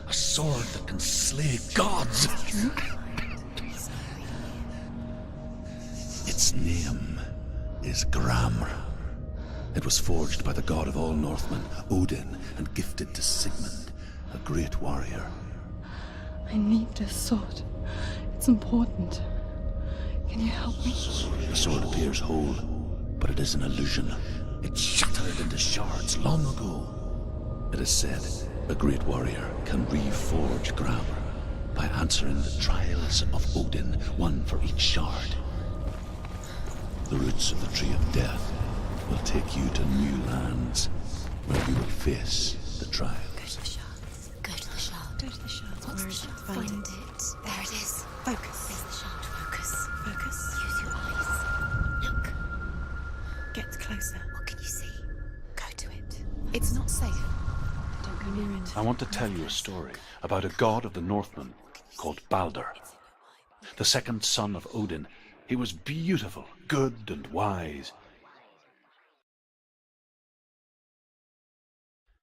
A sword that can slay gods. Its name is Gramr. It was forged by the god of all Northmen, Odin, and gifted to Sigmund, a great warrior. I need this sword. It's important. Can you help me? The sword appears whole, but it is an illusion. It shattered into shards long ago. It is said a great warrior can reforge Gramr by answering the trials of Odin, one for each shard. The roots of the Tree of Death will take you to new lands, where you will face the trials. Go to the shards. Go to the shard. Go to the shards. What's Where the is shard? it? Find it. There it is. Focus. There's the shard. Focus. Focus. Use your eyes. Look. Get closer. What can you see? Go to it. It's not safe. Don't go near it. I want to tell you a story about a god of the Northmen called Baldur. The second son of Odin. He was beautiful, good, and wise.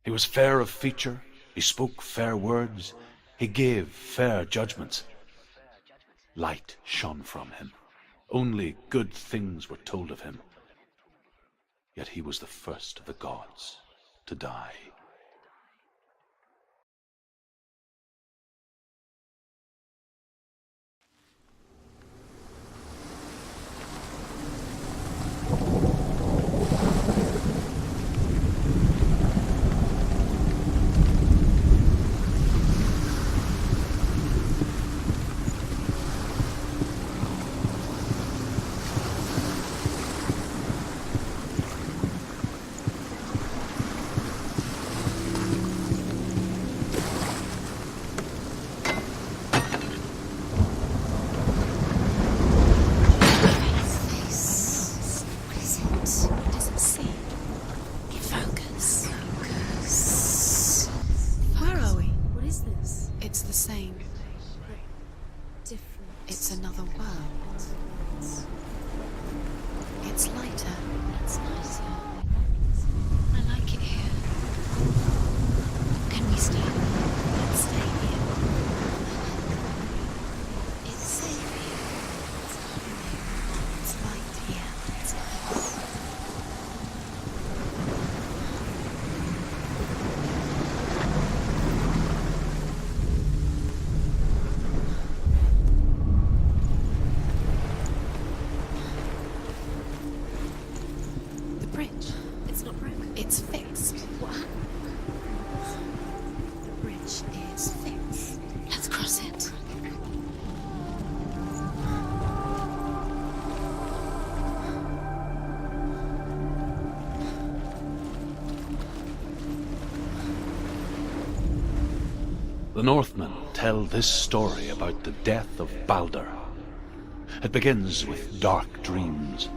He was fair of feature, he spoke fair words, he gave fair judgments. Light shone from him. Only good things were told of him. Yet he was the first of the gods to die. It's the same. Different. It's another world. It's lighter. It's nicer. I like it here. Can we stay? Let's stay here. It's safe here. It's light here. It's nice. It's not broken. It's fixed. What happened? The bridge is fixed. Let's cross it. The Northmen tell this story about the death of Baldur. It begins with dark dreams.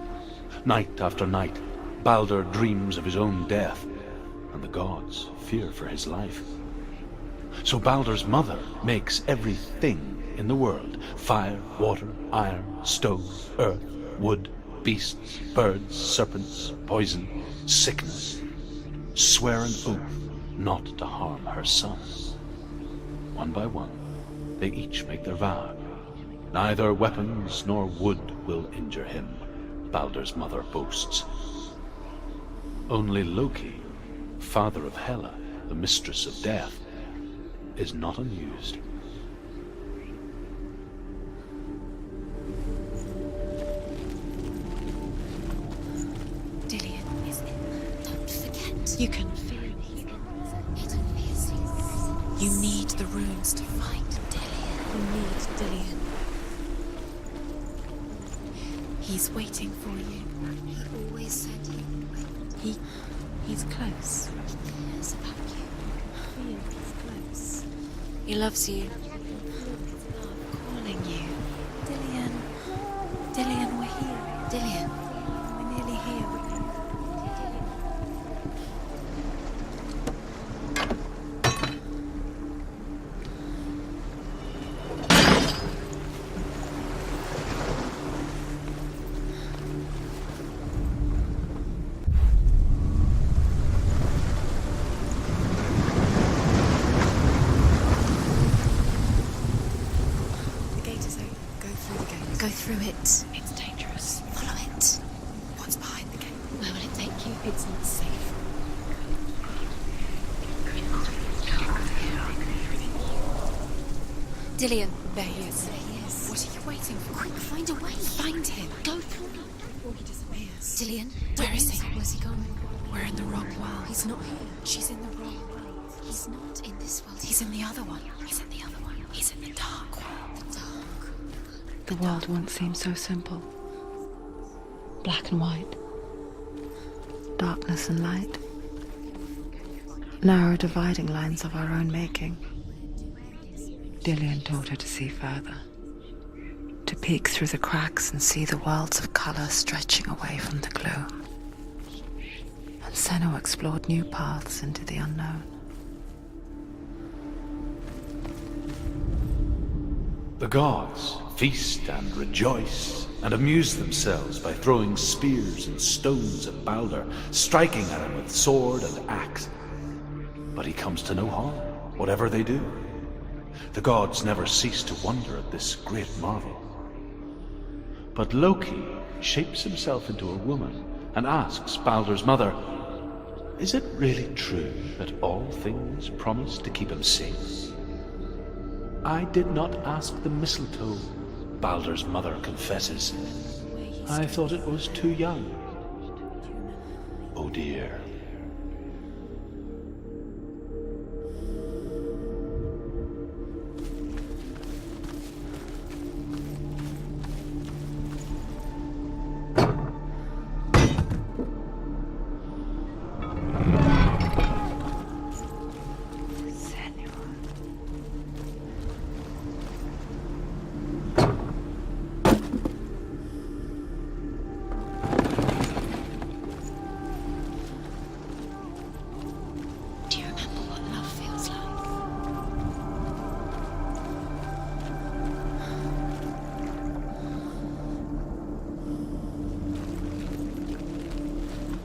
Night after night, Baldur dreams of his own death, and the gods fear for his life. So Baldur's mother makes everything in the world: fire, water, iron, stone, earth, wood, beasts, birds, serpents, poison, sickness, swear an oath not to harm her son. One by one, they each make their vow. Neither weapons nor wood will injure him, Baldur's mother boasts. Only Loki, father of Hela, the mistress of death, is not amused. Dillion is in. Don't forget. You can feel it. Hidden piercings. You need the runes to find Dillion. You need Dillion. He's waiting for you. He always said he would wait. He's close. He cares about you. He's close. He loves you. Calling you. Dillian. Dillian, we're here. Dillian. We're nearly here. Go through it. It's dangerous. Follow it. What's behind the gate? Where will it take you? It's not safe. Dillian. There he is. There he is. What are you waiting for? Quick, find a way. Find him. Go through before he disappears. Dillian. Where is he? Where's he gone? We're in the wrong world. He's not here. She's in the wrong world. He's not in this world. He's in the other one. He's in the other one. He's in the dark world. The dark. The world once seemed so simple. Black and white. Darkness and light. Narrow dividing lines of our own making. Dillian taught her to see further. To peek through the cracks and see the worlds of color stretching away from the gloom. And Senua explored new paths into the unknown. The gods feast and rejoice and amuse themselves by throwing spears and stones at Baldur, striking at him with sword and axe. But he comes to no harm, whatever they do. The gods never cease to wonder at this great marvel. But Loki shapes himself into a woman and asks Baldur's mother, "Is it really true that all things promise to keep him safe?" "I did not ask the mistletoe," Baldur's mother confesses. "I thought it was too young." Oh dear. Do you remember what love feels like?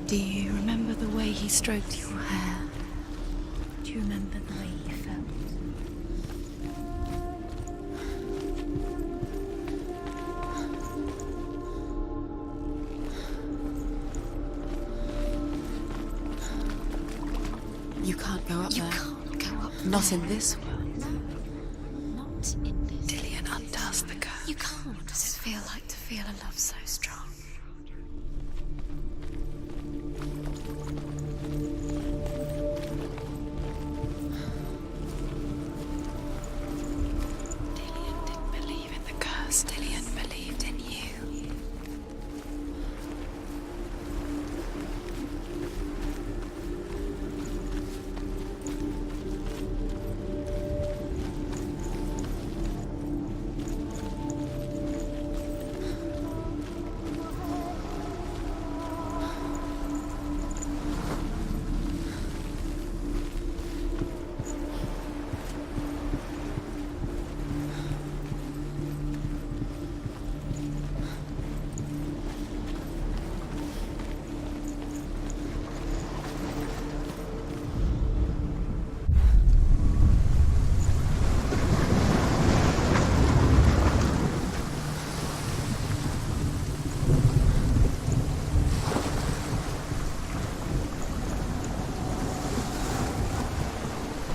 Do you remember the way he stroked your hair? Do you remember the way you felt? You can't go up there. You can't go up there. Not in this world. No, not in this. Dillian undoes the curse. You can't. What does it feel like to feel a love so strong? Dillian didn't believe in the curse. Dillian believed in you.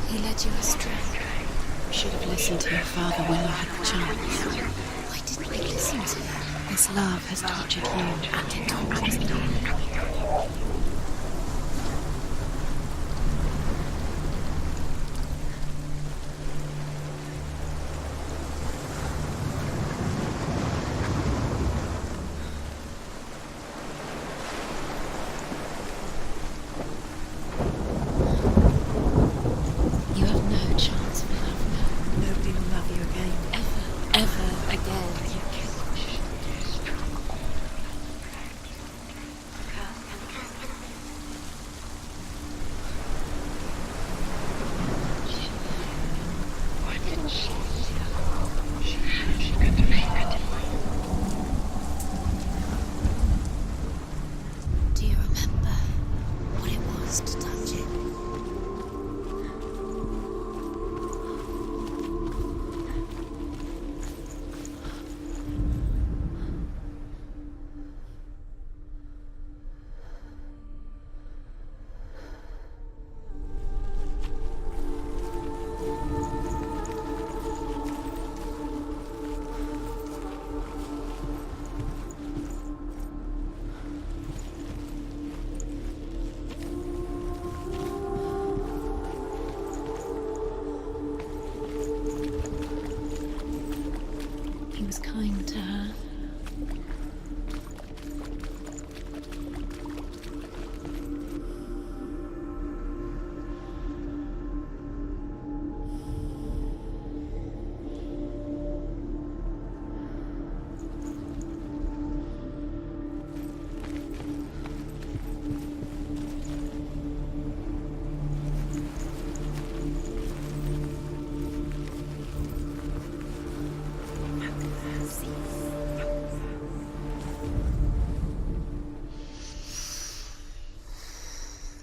He led you astray. You should have listened to your father when you had the chance. Why didn't we listen to him? This love has tortured you, and it tortures me. lying to her.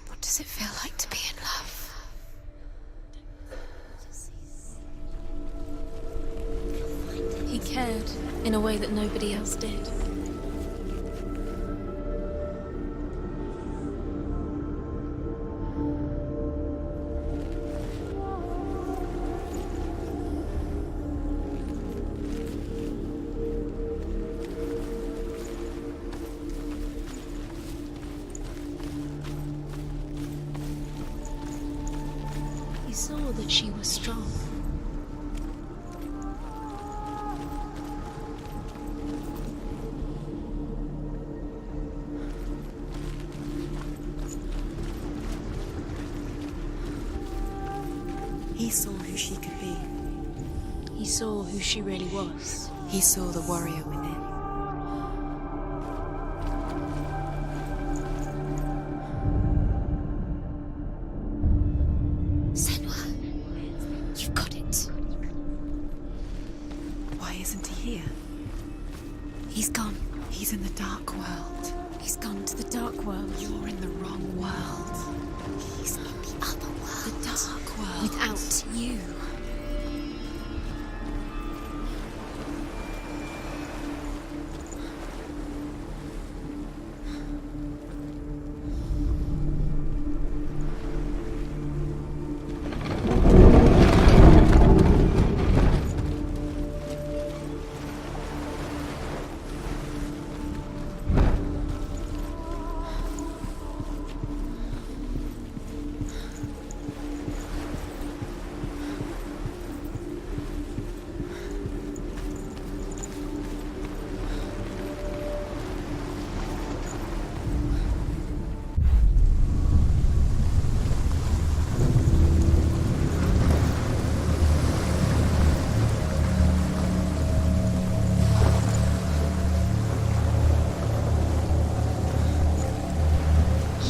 What does it feel like to be in love? He cared in a way that nobody else did. He saw that she was strong. He saw who she could be. He saw who she really was. He saw the warrior within. Senua, you've got it. Why isn't he here? He's gone. He's in the dark world. He's gone to the dark world. You're in the wrong world. He's in the other world. The dark world. Without you.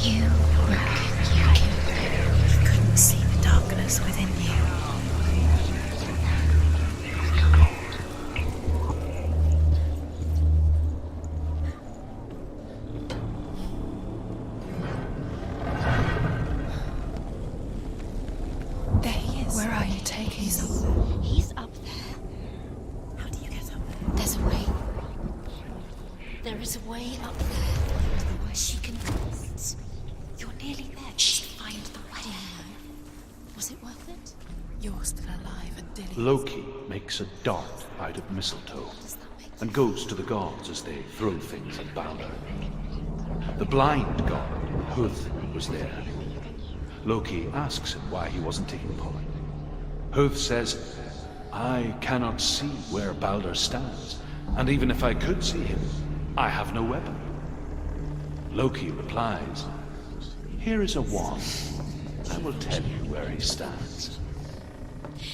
You reckon you can? He couldn't see the darkness within you. There he is. Where are you taking him? He's up there. How do you get up there? There's a way. There is a way up there. She can find it. You're nearly there. Just find the way. Was it worth it? You're still alive and Dilly. Loki makes a dart out of mistletoe and goes to the gods as they throw things at Balder. The blind god, Huth, was there. Loki asks him why he wasn't taking pollen. Huth says, I cannot see where Balder stands, and even if I could see him, I have no weapon. Loki replies, here is a wand. I will tell you where he stands.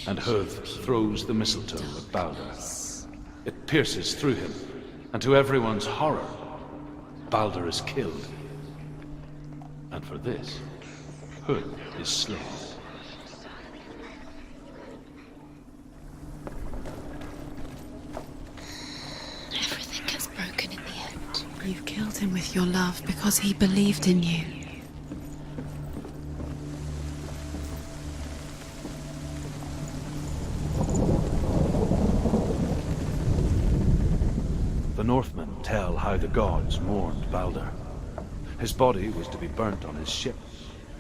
And Huth throws the mistletoe at Balder. It pierces through him, and to everyone's horror, Balder is killed. And for this, Huth is slain. Everything gets broken in the end. You've killed him with your love because he believed in you. The Northmen tell how the gods mourned Balder. His body was to be burnt on his ship,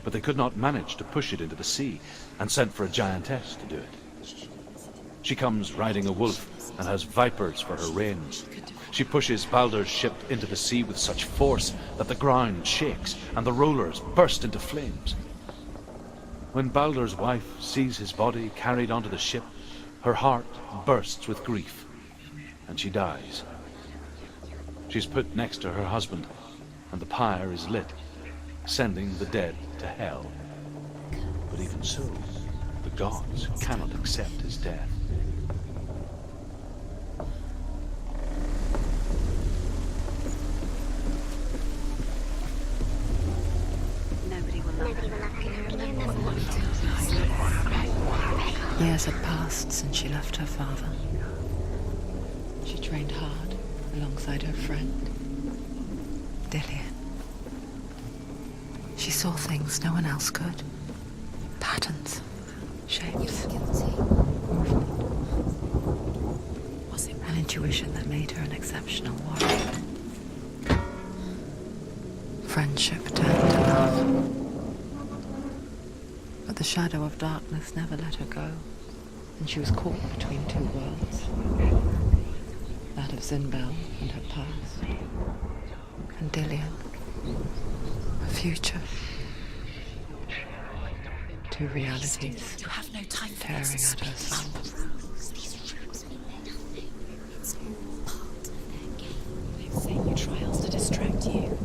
but they could not manage to push it into the sea, and sent for a giantess to do it. She comes riding a wolf and has vipers for her reins. She pushes Balder's ship into the sea with such force that the ground shakes and the rollers burst into flames. When Balder's wife sees his body carried onto the ship, her heart bursts with grief. and she dies. She's put next to her husband, and the pyre is lit, sending the dead to hell. But even so, the gods cannot accept his death. Years had passed since she left her father. She trained hard alongside her friend, Dillian. She saw things no one else could. Patterns, shapes, movement. Was it an intuition that made her an exceptional warrior? Friendship turned to love. But the shadow of darkness never let her go, and she was caught between two worlds. That of Zinbel and her past, and Dillian, her future. Two realities You have no time for tearing this. at her soul. These rules mean nothing. It's all part of their game. They've set you trials to distract you.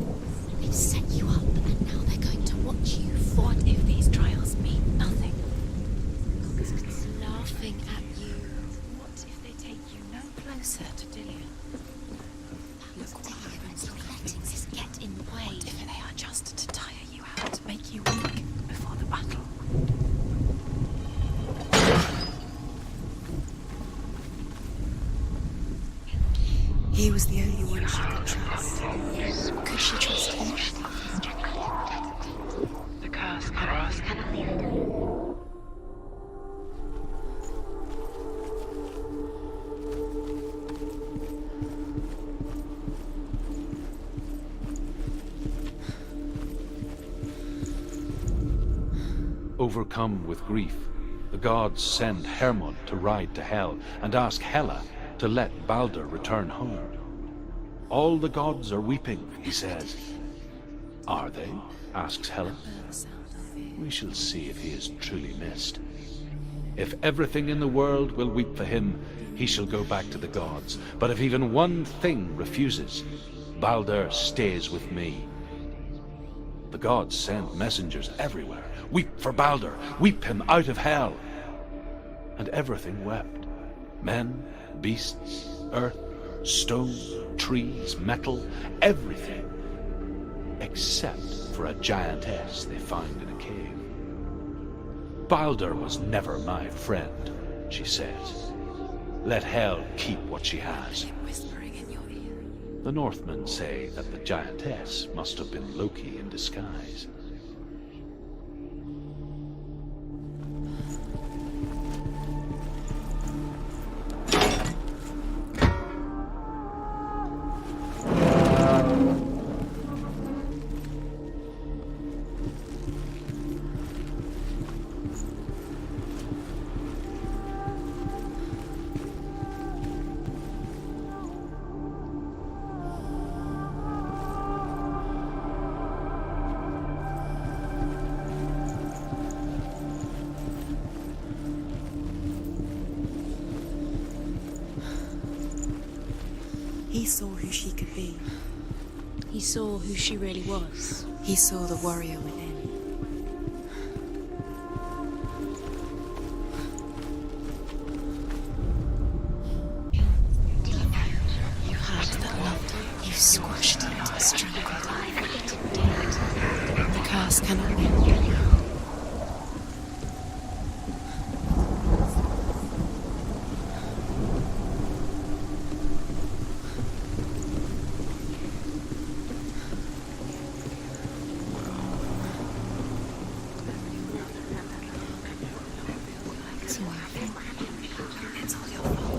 They've set you up, and now they're going to watch you. What if these trials mean nothing? Laughing at you. What if they take you no closer to Dillian? Look what happens when letting this get in the way. What if they are just to tire you out, to make you weak before the battle? He was the only one she could trust. Could she trust him? The curse cannot leave it. Overcome with grief, the gods send Hermod to ride to Hell and ask Hela to let Baldur return home. All the gods are weeping, he says. Are they? Asks Hela. We shall see if he is truly missed. If everything in the world will weep for him, he shall go back to the gods. But if even one thing refuses, Baldur stays with me. The gods send messengers everywhere. Weep for Baldur, weep him out of hell. And everything wept. Men, beasts, earth, stone, trees, metal, everything. Except for a giantess they find in a cave. Baldur was never my friend, she says. Let hell keep what she has. Whispering in your ear. The Northmen say that the giantess must have been Loki in disguise. He saw who she could be. He saw who she really was. He saw the warrior within. You had that loved her. You squashed it, strangled it. The curse cannot be.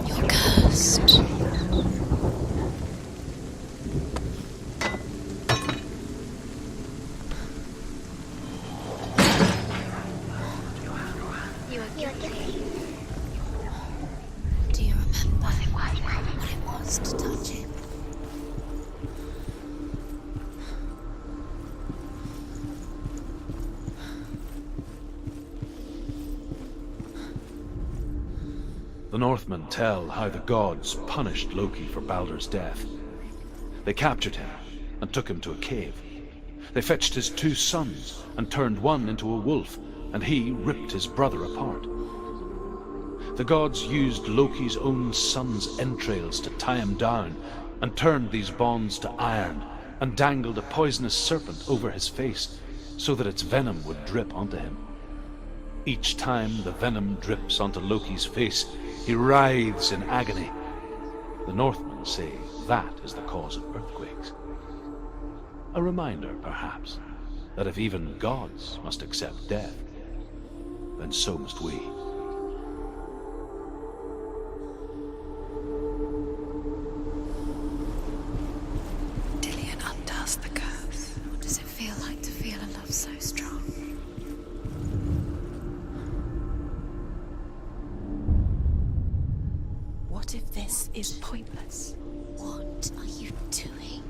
You're cursed. The Northmen tell how the gods punished Loki for Baldur's death. They captured him and took him to a cave. They fetched his 2 sons and turned one into a wolf, and he ripped his brother apart. The gods used Loki's own son's entrails to tie him down, and turned these bonds to iron, and dangled a poisonous serpent over his face, so that its venom would drip onto him. Each time the venom drips onto Loki's face, he writhes in agony. The Northmen say that is the cause of earthquakes. A reminder, perhaps, that if even gods must accept death, then so must we. Dillion undoes the curse. What does it feel like to feel a love so strong? What if this is pointless? What are you doing?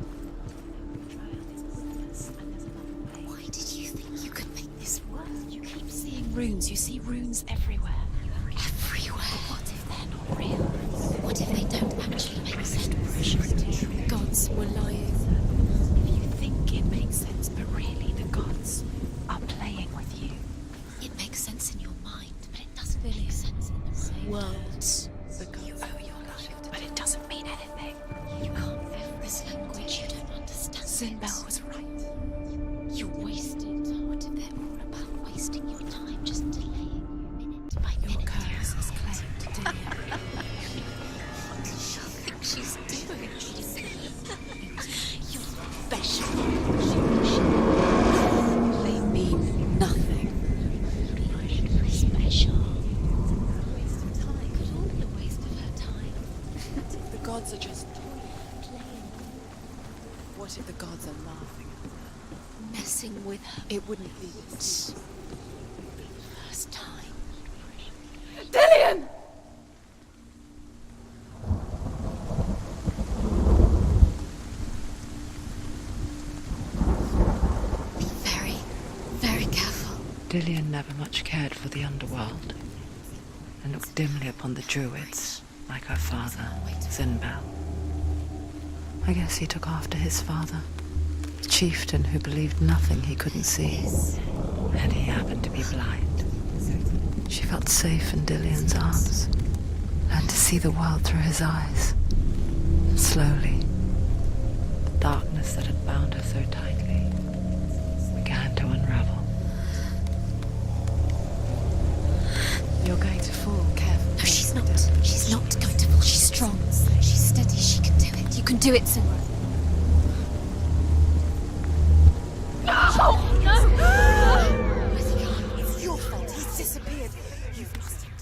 Why did you think you could make this work? You keep seeing runes. You see runes everywhere. Everywhere. But what if they're not real? What if they don't actually make sense? The gods were lying. If you think it makes sense, but really the gods are playing with you. It makes sense in your mind, but it doesn't make sense in the real world. The gods you owe your life, but it doesn't mean anything. You can't live this language, you don't understand. Sinbel was right. You wasted. What if they're all about wasting your time, just delaying minute by Your minute? curse is claimed to Dillion. What does she think she's doing? You're special. They mean nothing. Special. Waste of time. Could all be a waste of her time. The gods are just playing. What if the gods are laughing at her? Messing with her. It wouldn't be this. First time. Dillion! Be very, very careful. Dillion never much cared for the underworld, and looked dimly upon the druids, like her father, Sinbel. I guess he took after his father, the chieftain who believed nothing he couldn't see, and he happened to be blind. She felt safe in Dillion's arms, learned to see the world through his eyes. And slowly, the darkness that had bound her so tightly began to unravel. You're going to fall, careful. No, she's not. She's not going to fall. She's strong. She's steady. She can do it. You can do it, Senua. No! Where's he gone? It's your fault. He's disappeared. You've lost him.